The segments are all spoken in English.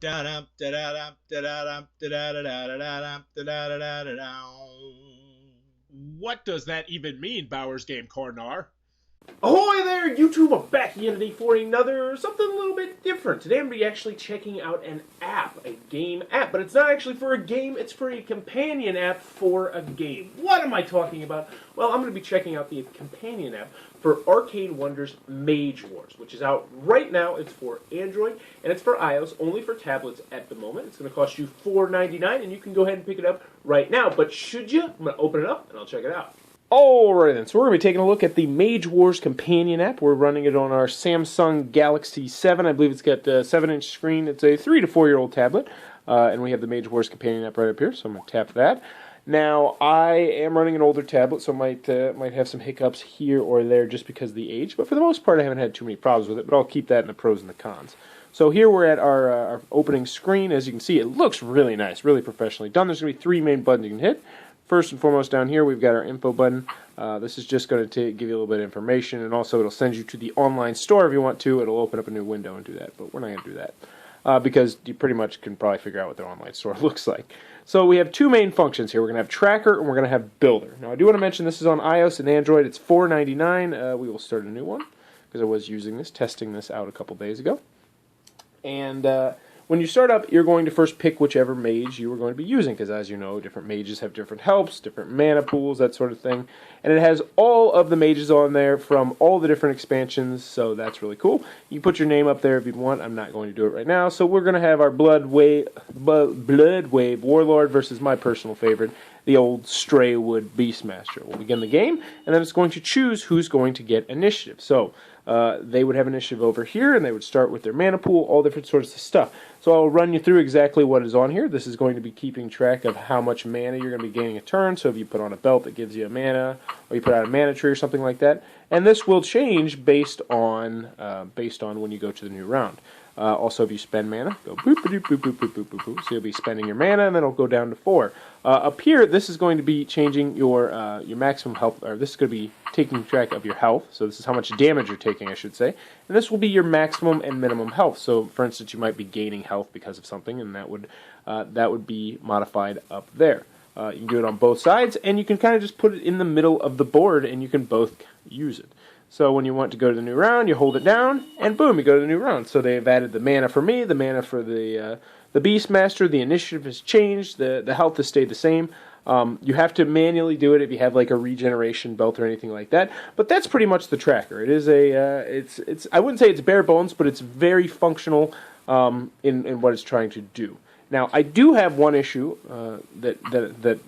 What does that even mean, Bowers Game Corner? Ahoy there, YouTube! I'm back again today for another something a little bit different. Today I'm going to be actually checking out an app, a game app, but it's not actually for a game, it's for a companion app for a game. What am I talking about? Well, I'm going to be checking out the companion app for Arcade Wonders Mage Wars, which is out right now. It's for Android, and it's for iOS, only for tablets at the moment. It's going to cost you $4.99, and you can go ahead and pick it up right now. But should you? I'm going to open it up, and I'll check it out. Alright then, so we're going to be taking a look at the Mage Wars companion app. We're running it on our Samsung Galaxy 7. I believe it's got a 7-inch screen. It's a 3 to 4-year-old tablet. And we have the Mage Wars companion app right up here, so I'm going to tap that. Now, I am running an older tablet, so might have some hiccups here or there just because of the age. But for the most part, I haven't had too many problems with it, but I'll keep that in the pros and the cons. So here we're at our opening screen. As you can see, it looks really nice, really professionally done. There's going to be 3 main buttons you can hit. First and foremost down here we've got our info button. This is just going to give you a little bit of information, and also it'll send you to the online store if you want to. It'll open up a new window and do that, but we're not going to do that because you pretty much can probably figure out what their online store looks like. So we have 2 main functions here. We're going to have Tracker and we're going to have Builder. Now I do want to mention this is on iOS and Android. It's $4.99. We will start a new one because I was using this, testing this out a couple days ago. And when you start up, you're going to first pick whichever mage you are going to be using, because as you know, different mages have different helps, different mana pools, that sort of thing. And it has all of the mages on there from all the different expansions, so that's really cool. You can put your name up there if you want. I'm not going to do it right now. So we're going to have our Blood Wave Warlord versus my personal favorite, the old Straywood Beastmaster. We'll begin the game, and then it's going to choose who's going to get initiative. So they would have initiative over here, and they would start with their mana pool, all different sorts of stuff. So I'll run you through exactly what is on here. This is going to be keeping track of how much mana you're going to be gaining a turn. So if you put on a belt that gives you a mana, or you put out a mana tree or something like that, and this will change based on when you go to the new round. Also, if you spend mana, go boop, boop, boop, boop, boop, boop, boop, boop. So you'll be spending your mana, and then it'll go down to 4. Up here, this is going to be changing your maximum health, or this is going to be taking track of your health. So this is how much damage you're taking, I should say. And this will be your maximum and minimum health. So, for instance, you might be gaining health because of something, and that would be modified up there. You can do it on both sides, and you can kind of just put it in the middle of the board, and you can both use it. So when you want to go to the new round, you hold it down, and boom, you go to the new round. So they've added the mana for me, the mana for the Beastmaster, the initiative has changed, the health has stayed the same. You have to manually do it if you have like a regeneration belt or anything like that. But that's pretty much the tracker. It is it's I wouldn't say it's bare bones, but it's very functional in what it's trying to do. Now, I do have one issue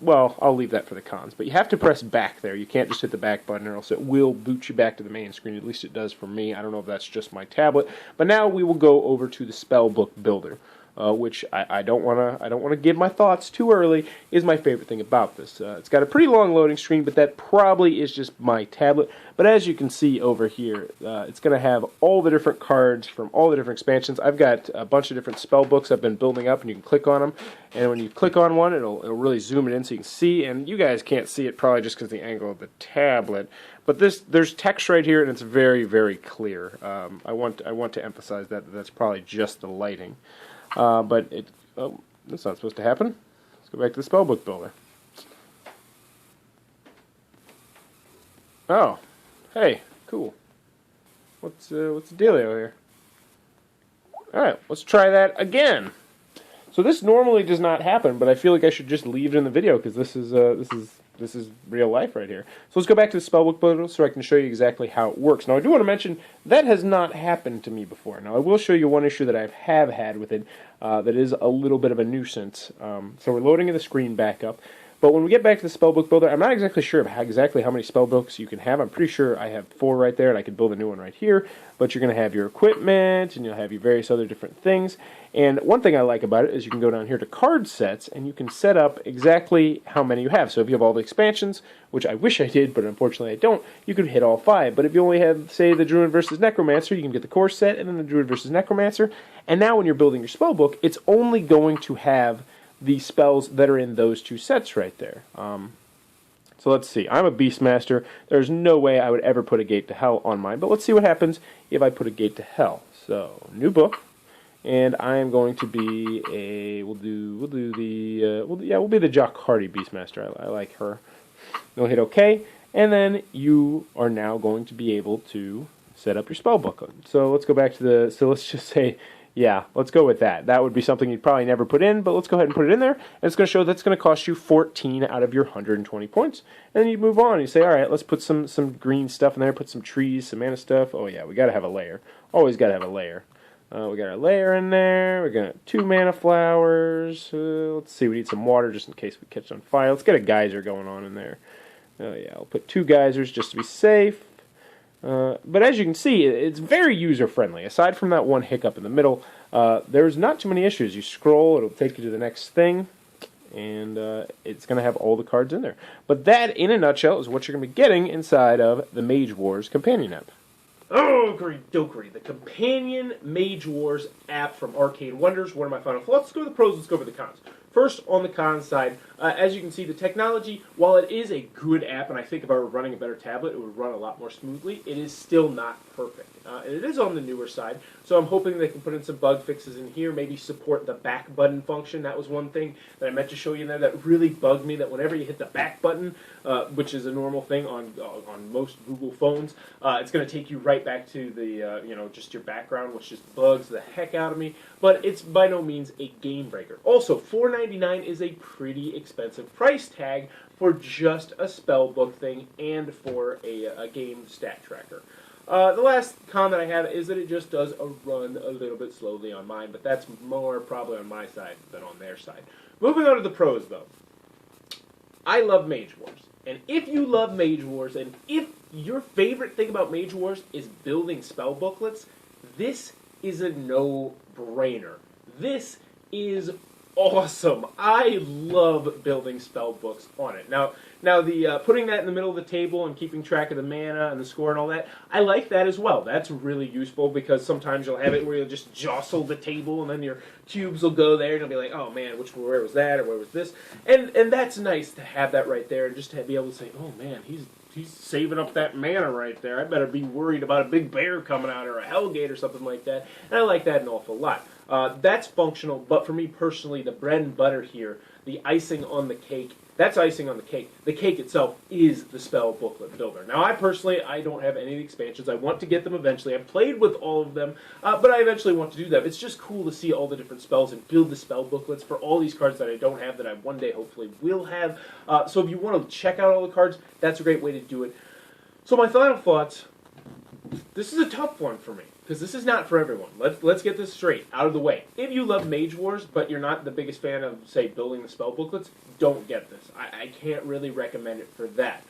well, I'll leave that for the cons, but you have to press back there. You can't just hit the back button or else it will boot you back to the main screen. At least it does for me. I don't know if that's just my tablet. But now we will go over to the Spellbook Builder, which I don't want to give my thoughts too early, is my favorite thing about this. It's got a pretty long loading screen, but that probably is just my tablet. But as you can see over here, it's going to have all the different cards from all the different expansions. I've got a bunch of different spell books I've been building up, and you can click on them. And when you click on one, it'll really zoom it in so you can see. And you guys can't see it probably just because of the angle of the tablet. But there's text right here, and it's very, very clear. I want to emphasize that's probably just the lighting. But that's not supposed to happen. Let's go back to the Spellbook Builder. Oh, hey, cool. What's the dealio here? All right, let's try that again. So this normally does not happen, but I feel like I should just leave it in the video because this is real life right here. So let's go back to the Spellbook Builder so I can show you exactly how it works. Now I do want to mention that has not happened to me before. Now I will show you one issue that I have had with it that is a little bit of a nuisance. So we're loading the screen back up. But when we get back to the Spellbook Builder, I'm not exactly sure of exactly how many spellbooks you can have. I'm pretty sure I have 4 right there, and I could build a new one right here. But you're going to have your equipment, and you'll have your various other different things. And one thing I like about it is you can go down here to card sets, and you can set up exactly how many you have. So if you have all the expansions, which I wish I did, but unfortunately I don't, you could hit all 5. But if you only have, say, the Druid versus Necromancer, you can get the core set, and then the Druid versus Necromancer. And now when you're building your spellbook, it's only going to have the spells that are in those 2 sets right there. So let's see. I'm a Beastmaster. There's no way I would ever put a Gate to Hell on mine, but let's see what happens if I put a Gate to Hell. So, new book, and I am going to be a. We'll be the Jock Hardy Beastmaster. I like her. You'll hit OK, and then you are now going to be able to set up your spell booklet. So let's go back to the. So let's just say, yeah, let's go with that. That would be something you'd probably never put in, but let's go ahead and put it in there. And it's going to show that's going to cost you 14 out of your 120 points. And then you move on. And you say, all right, let's put some green stuff in there. Put some trees, some mana stuff. Oh yeah, we got to have a layer. Always got to have a layer. We got our layer in there. We're going to 2 mana flowers. Let's see, we need some water just in case we catch on fire. Let's get a geyser going on in there. Oh yeah, I'll put 2 geysers just to be safe. But as you can see, it's very user-friendly. Aside from that one hiccup in the middle, there's not too many issues. You scroll, it'll take you to the next thing, and it's going to have all the cards in there. But that, in a nutshell, is what you're going to be getting inside of the Mage Wars companion app. Oh, great, the companion Mage Wars app from Arcane Wonders. One of my final thoughts. Let's go to the pros, let's go over the cons. First, on the cons side, as you can see, the technology, while it is a good app, and I think if I were running a better tablet, it would run a lot more smoothly, it is still not perfect. And it is on the newer side, so I'm hoping they can put in some bug fixes in here, maybe support the back button function. That was one thing that I meant to show you in there that really bugged me, that whenever you hit the back button, which is a normal thing on most Google phones, it's going to take you right back to the, just your background, which just bugs the heck out of me. But it's by no means a game breaker. Also, $4.99 is a pretty expensive price tag for just a spellbook thing and for a game stat tracker. The last con that I have is that it just does run a little bit slowly on mine, but that's more probably on my side than on their side. Moving on to the pros, though. I love Mage Wars. And if you love Mage Wars, and if your favorite thing about Mage Wars is building spell booklets, this is a no-brainer. This is awesome. I love building spell books on it. Now the putting that in the middle of the table and keeping track of the mana and the score and all that, I like that as well. That's really useful because sometimes you'll have it where you'll just jostle the table and then your cubes will go there and you'll be like, oh man, where was that or where was this? And that's nice to have that right there and just to be able to say, oh man, he's saving up that mana right there. I better be worried about a big bear coming out or a hellgate or something like that. And I like that an awful lot. That's functional, but for me personally, the bread and butter here, the icing on the cake, that's icing on the cake. The cake itself is the spell booklet builder. Now, I don't have any of the expansions. I want to get them eventually. I've played with all of them, but I eventually want to do that. It's just cool to see all the different spells and build the spell booklets for all these cards that I don't have that I one day hopefully will have. So if you want to check out all the cards, that's a great way to do it. So my final thoughts, this is a tough one for me, because this is not for everyone. Let's get this straight, out of the way. If you love Mage Wars, but you're not the biggest fan of, say, building the spell booklets, don't get this. I can't really recommend it for that.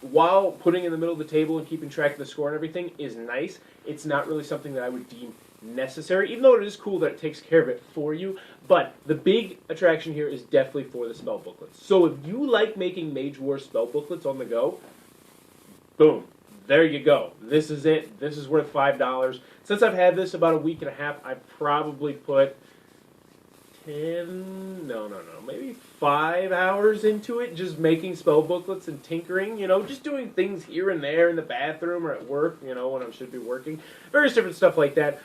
While putting in the middle of the table and keeping track of the score and everything is nice, it's not really something that I would deem necessary, even though it is cool that it takes care of it for you. But the big attraction here is definitely for the spell booklets. So if you like making Mage Wars spell booklets on the go, boom. There you go. This is it. This is worth $5. Since I've had this about a week and a half, I've probably put maybe 5 hours into it, just making spell booklets and tinkering, just doing things here and there in the bathroom or at work, when I should be working. Various different stuff like that.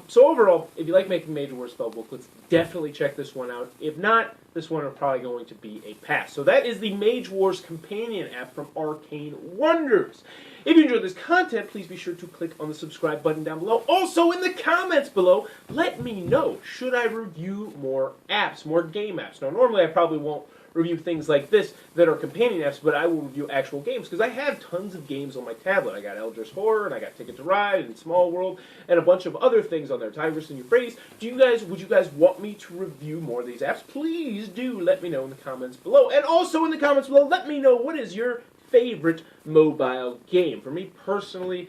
So overall, if you like making Mage Wars spell booklets, definitely check this one out. If not, this one is probably going to be a pass. So that is the Mage Wars companion app from Arcane Wonders. If you enjoyed this content, please be sure to click on the subscribe button down below. Also, in the comments below, let me know, should I review more apps, more game apps? Now, normally I probably won't review things like this that are companion apps, but I will review actual games, because I have tons of games on my tablet. I got Eldritch Horror, and I got Ticket to Ride, and Small World, and a bunch of other things on there, Tigris and Euphrates. Would you guys want me to review more of these apps? Please do let me know in the comments below. And also in the comments below, let me know, what is your favorite mobile game? For me personally,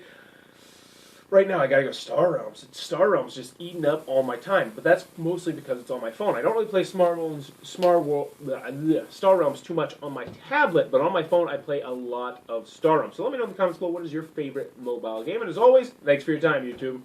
right now I gotta go Star Realms. Star Realms just eating up all my time, but that's mostly because it's on my phone. I don't really play Star Realms too much on my tablet, but on my phone I play a lot of Star Realms. So let me know in the comments below, what is your favorite mobile game? And as always, thanks for your time, YouTube.